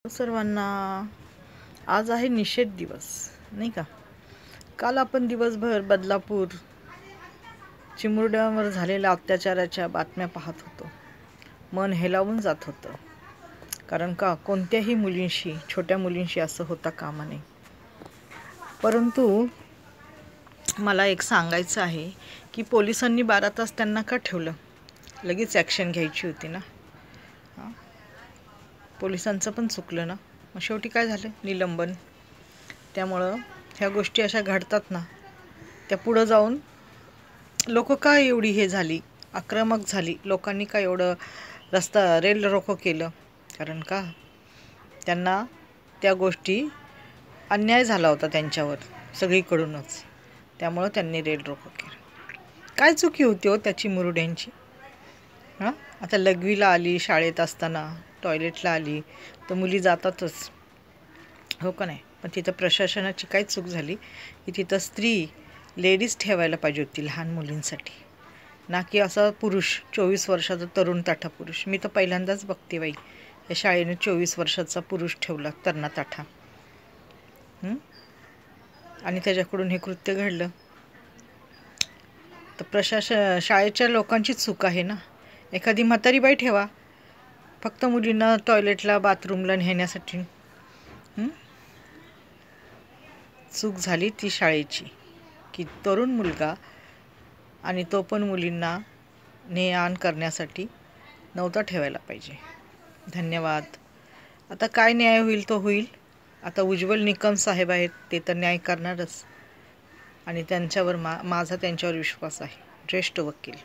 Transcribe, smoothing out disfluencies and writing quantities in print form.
सर्वांना आज आहे निषेध दिवस, नाही का? काल आपण दिवसभर बदलापूर चिमुरड्यांवर झालेल्या अत्याचाराच्या बातम्या पाहत होतो. मन हेलावून जात होतं. कारण का कोणत्याही मुलींशी, छोट्या मुलींशी असं होता कामा नये. परंतु मला एक सांगायचं आहे की पोलिसांनी 12 तास त्यांना का ठेवलं? लगेच ॲक्शन घ्यायची होती ना. पोलिसांचं पण चुकलं ना. मग शेवटी काय झालं? निलंबन. त्यामुळं ह्या गोष्टी अशा घडतात ना, त्या पुढं जाऊन लोक काय एवढी हे झाली, आक्रमक झाली, लोकांनी काय एवढं रेल रोको केलं? कारण का त्यांना त्या गोष्टी अन्याय झाला होता त्यांच्यावर सगळीकडूनच. त्यामुळं त्यांनी रेल रोको केलं. काय चुकी होती हो त्याची मुरुड्यांची? आता लघवीला आली, शाळेत असताना टॉयलेटला आली तर मुली जातातच, हो का नाही? पण तिथं प्रशासनाची काय चूक झाली की तिथं लेडीज ठेवायला पाहिजे होती लहान मुलींसाठी, ना की असा पुरुष 24 वर्षाचा तरुण ताठा पुरुष. मी तर पहिल्यांदाच बघते बाई, या शाळेने 24 वर्षाचा पुरुष ठेवला, तरणा ताठा. आणि त्याच्याकडून हे कृत्य घडलं तर शाळेच्या लोकांची चूक आहे ना. एखादी म्हातारी बाई ठेवा फक्त मुलींना टॉयलेटला, बाथरूमला नेण्यासाठी. चूक झाली ती शाळेची की तरुण मुलगा, आणि तो पण मुलींना ने आण करण्यासाठी नव्हता ठेवायला पाहिजे. धन्यवाद. आता काय न्याय होईल तो होईल. आता उज्ज्वल निकम साहेब आहेत, ते तर न्याय करणारच. आणि त्यांच्यावर माझा त्यांच्यावर विश्वास आहे. ज्येष्ठ वकील.